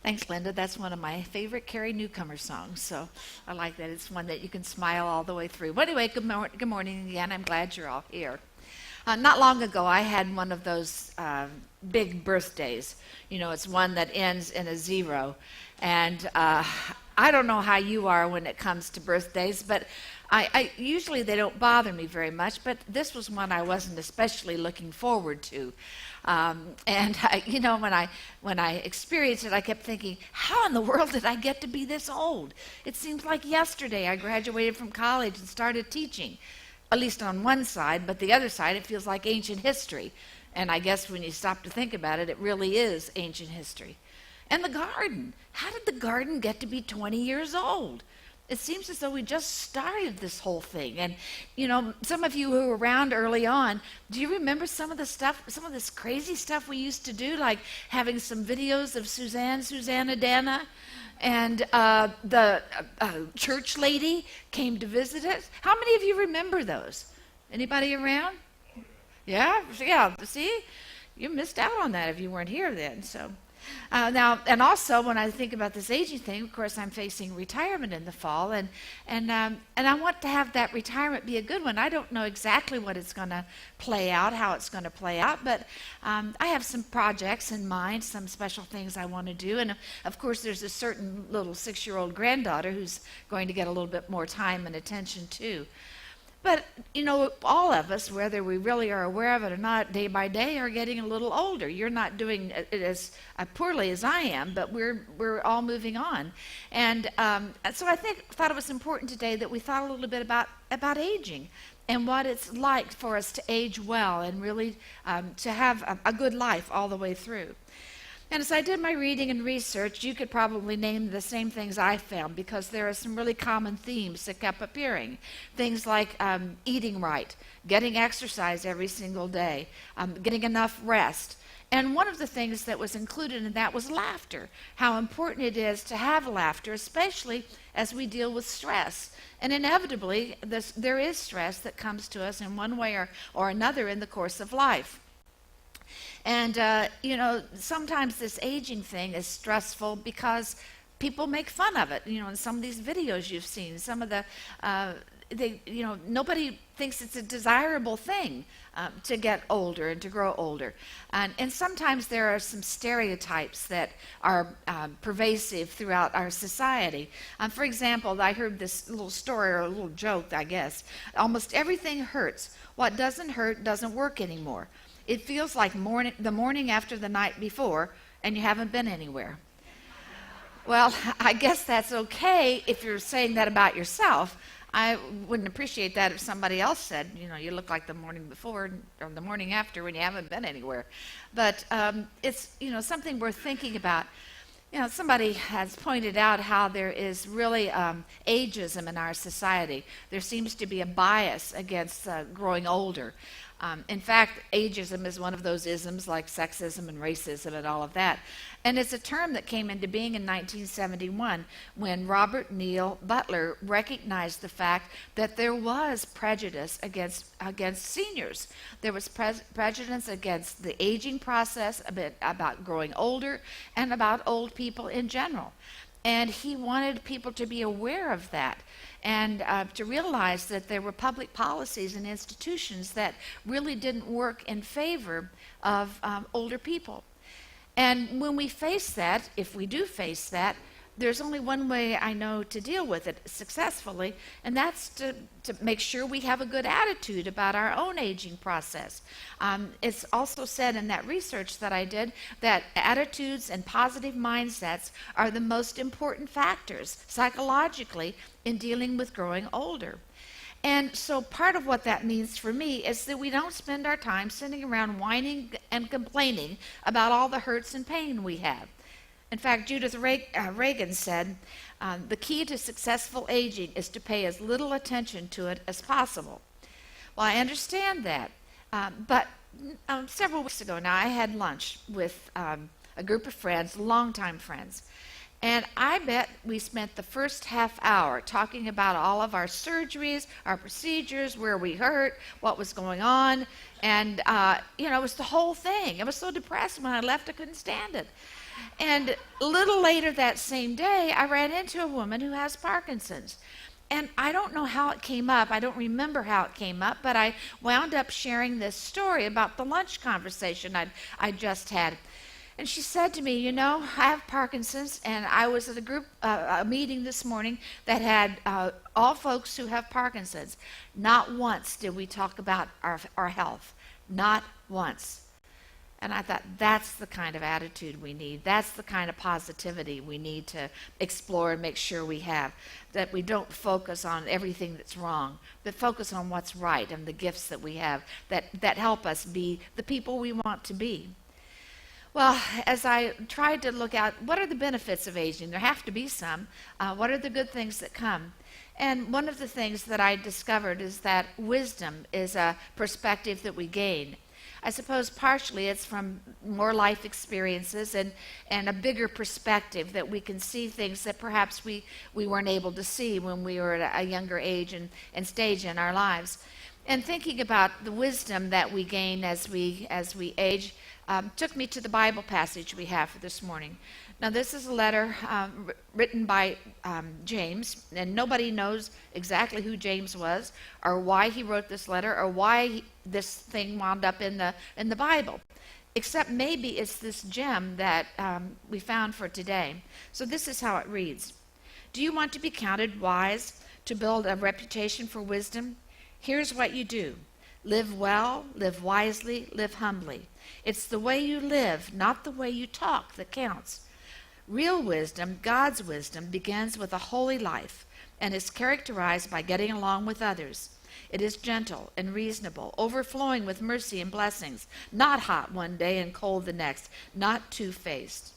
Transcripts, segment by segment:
Thanks, Linda. That's one of my favorite Carrie Newcomer songs. So I like that. It's one that you can smile all the way through. But anyway, good morning again. I'm glad you're all here. Not long ago, I had one of those big birthdays. You know, it's one that ends in a zero. And I don't know how you are when it comes to birthdays, but I usually they don't bother me very much, but this was one I wasn't especially looking forward to. When I experienced it, I kept thinking, how in the world did I get to be this old? It seems like yesterday I graduated from college and started teaching, at least on one side, but the other side, it feels like ancient history. And I guess when you stop to think about it, it really is ancient history. And the garden. How did the garden get to be 20 years old? It seems as though we just started this whole thing. And, you know, some of you who were around early on, do you remember some of the stuff, some of this crazy stuff we used to do, like having some videos of Susanna Dana, and the church lady came to visit us? How many of you remember those? Anybody around? Yeah? See? You missed out on that if you weren't here then, so... Now, and also when I think about this aging thing, of course, I'm facing retirement in the fall, and I want to have that retirement be a good one. I don't know exactly what it's going to play out, how it's going to play out, but I have some projects in mind, some special things I want to do, and of course, there's a certain little 6-year-old granddaughter who's going to get a little bit more time and attention too. But, you know, all of us, whether we really are aware of it or not, day by day are getting a little older. You're not doing it as poorly as I am, but we're all moving on. And so I thought it was important today that we thought a little bit about aging and what it's like for us to age well and really to have a good life all the way through. And as I did my reading and research, you could probably name the same things I found, because there are some really common themes that kept appearing. Things like eating right, getting exercise every single day, getting enough rest. And one of the things that was included in that was laughter, how important it is to have laughter, especially as we deal with stress. And inevitably, there is stress that comes to us in one way or another in the course of life. And, you know, sometimes this aging thing is stressful because people make fun of it. You know, in some of these videos you've seen, some of the, nobody thinks it's a desirable thing to get older and to grow older. And sometimes there are some stereotypes that are pervasive throughout our society. For example, I heard this little story, or a little joke, I guess. Almost everything hurts. What doesn't hurt doesn't work anymore. It feels like the morning after the night before, and you haven't been anywhere. Well, I guess that's okay if you're saying that about yourself. I wouldn't appreciate that if somebody else said, you know, you look like the morning before or the morning after when you haven't been anywhere. But it's, you know, something worth thinking about. You know, somebody has pointed out how there is really ageism in our society. There seems to be a bias against growing older. In fact, ageism is one of those isms like sexism and racism and all of that. And it's a term that came into being in 1971 when Robert Neal Butler recognized the fact that there was prejudice against seniors. There was prejudice against the aging process, a bit about growing older, and about old people in general. And he wanted people to be aware of that and to realize that there were public policies and institutions that really didn't work in favor of older people. And when we face that, if we do face that, there's only one way I know to deal with it successfully, and that's to make sure we have a good attitude about our own aging process. It's also said in that research that I did that attitudes and positive mindsets are the most important factors psychologically in dealing with growing older. And so part of what that means for me is that we don't spend our time sitting around whining and complaining about all the hurts and pain we have. In fact, Judith Reagan said, the key to successful aging is to pay as little attention to it as possible. Well, I understand that, but several weeks ago now, I had lunch with a group of friends, longtime friends, and I bet we spent the first half hour talking about all of our surgeries, our procedures, where we hurt, what was going on, and it was the whole thing. I was so depressed when I left, I couldn't stand it. And a little later that same day, I ran into a woman who has Parkinson's. And I don't know how it came up. I don't remember how it came up, but I wound up sharing this story about the lunch conversation I just had. And she said to me, you know, I have Parkinson's, and I was at a meeting this morning that had all folks who have Parkinson's. Not once did we talk about our health. Not once. And I thought, that's the kind of attitude we need. That's the kind of positivity we need to explore and make sure we have. That we don't focus on everything that's wrong, but focus on what's right and the gifts that we have that help us be the people we want to be. Well, as I tried to look at what are the benefits of aging, there have to be some. What are the good things that come? And one of the things that I discovered is that wisdom is a perspective that we gain. I suppose partially it's from more life experiences and a bigger perspective that we can see things that perhaps we weren't able to see when we were at a younger age and stage in our lives. And thinking about the wisdom that we gain as we age took me to the Bible passage we have for this morning. Now, this is a letter written by James, and nobody knows exactly who James was or why he wrote this letter or why this thing wound up in the Bible, except maybe it's this gem that we found for today. So this is how it reads. Do you want to be counted wise, to build a reputation for wisdom? Here's what you do. Live well, live wisely, live humbly. It's the way you live, not the way you talk, that counts. Real wisdom, God's wisdom, begins with a holy life and is characterized by getting along with others. It is gentle and reasonable, overflowing with mercy and blessings, not hot one day and cold the next, not two-faced.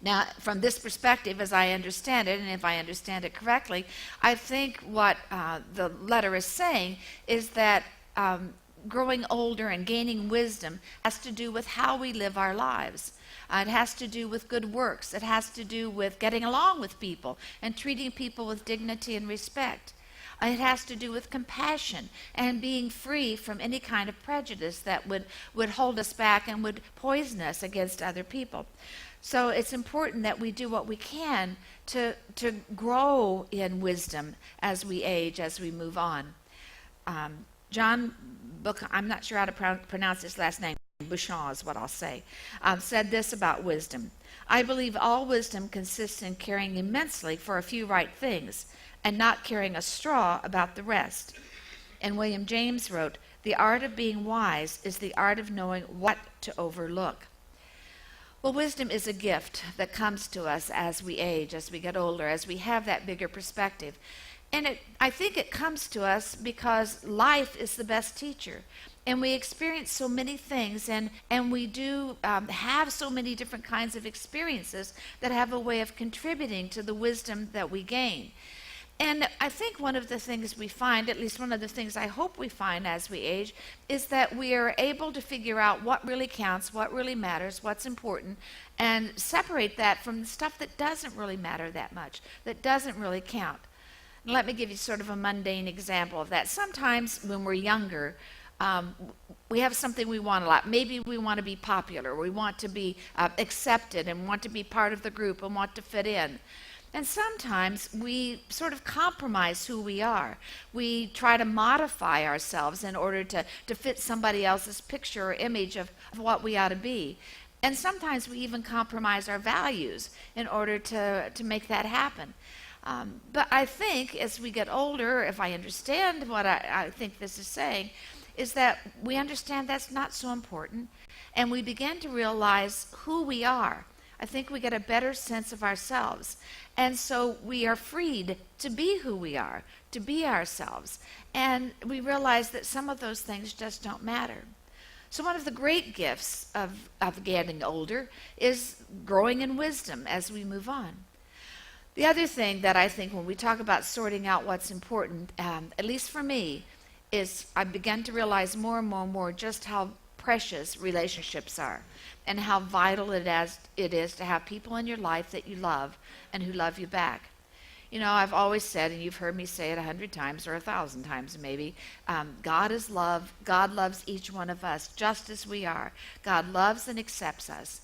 Now, from this perspective, as I understand it, and if I understand it correctly, I think what the letter is saying is that growing older and gaining wisdom has to do with how we live our lives. It has to do with good works. It has to do with getting along with people and treating people with dignity and respect. It has to do with compassion and being free from any kind of prejudice that would hold us back and would poison us against other people. So it's important that we do what we can to grow in wisdom as we age, as we move on. John Book, I'm not sure how to pronounce his last name, Bouchon is what I'll say, said this about wisdom. I believe all wisdom consists in caring immensely for a few right things and not caring a straw about the rest. And William James wrote, the art of being wise is the art of knowing what to overlook. Well, wisdom is a gift that comes to us as we age, as we get older, as we have that bigger perspective. And I think it comes to us because life is the best teacher. And we experience so many things, and we do have so many different kinds of experiences that have a way of contributing to the wisdom that we gain. And I think one of the things we find, at least one of the things I hope we find as we age, is that we are able to figure out what really counts, what really matters, what's important, and separate that from the stuff that doesn't really matter that much, that doesn't really count. Let me give you sort of a mundane example of that. Sometimes when we're younger, we have something we want a lot. Maybe we want to be popular. We want to be accepted and want to be part of the group and want to fit in. And sometimes we sort of compromise who we are. We try to modify ourselves in order to fit somebody else's picture or image of what we ought to be. And sometimes we even compromise our values in order to make that happen. But I think as we get older, if I understand what I think this is saying, is that we understand that's not so important, and we begin to realize who we are. I think we get a better sense of ourselves. And so we are freed to be who we are, to be ourselves. And we realize that some of those things just don't matter. So one of the great gifts of getting older is growing in wisdom as we move on. The other thing that I think when we talk about sorting out what's important, at least for me, is I've begun to realize more and more and more just how precious relationships are and how vital it is to have people in your life that you love and who love you back. You know, I've always said, and you've heard me say it 100 times or 1,000 times maybe, God is love. God loves each one of us just as we are. God loves and accepts us.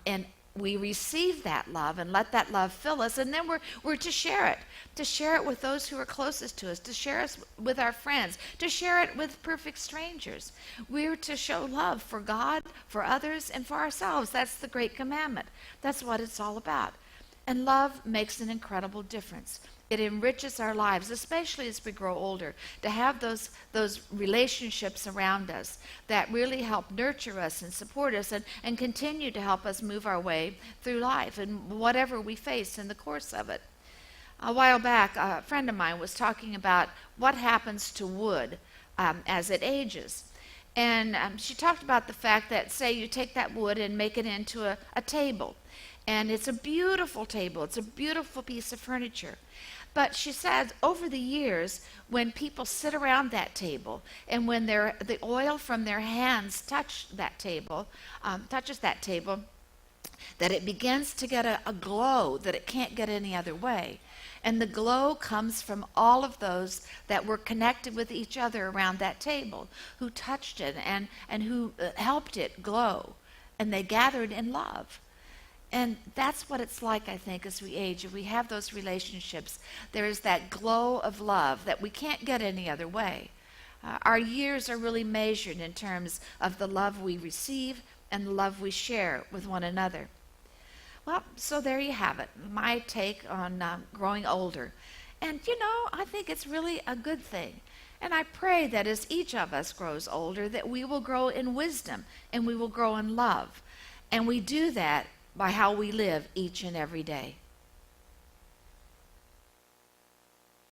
And we receive that love and let that love fill us, and then we're to share it with those who are closest to us, to share it with our friends, to share it with perfect strangers. We're to show love for God, for others, and for ourselves. That's the great commandment. That's what it's all about. And love makes an incredible difference. It enriches our lives, especially as we grow older, to have those relationships around us that really help nurture us and support us and continue to help us move our way through life and whatever we face in the course of it. A while back, a friend of mine was talking about what happens to wood as it ages. And she talked about the fact that, say, you take that wood and make it into a table. And it's a beautiful table. It's a beautiful piece of furniture. But she said over the years, when people sit around that table and when the oil from their hands touches that table, that it begins to get a glow that it can't get any other way. And the glow comes from all of those that were connected with each other around that table, who touched it and who helped it glow. And they gathered in love. And that's what it's like, I think, as we age. If we have those relationships, there is that glow of love that we can't get any other way. Our years are really measured in terms of the love we receive and the love we share with one another. Well, so there you have it, my take on growing older. And, I think it's really a good thing. And I pray that as each of us grows older, that we will grow in wisdom and we will grow in love. And we do that by how we live each and every day.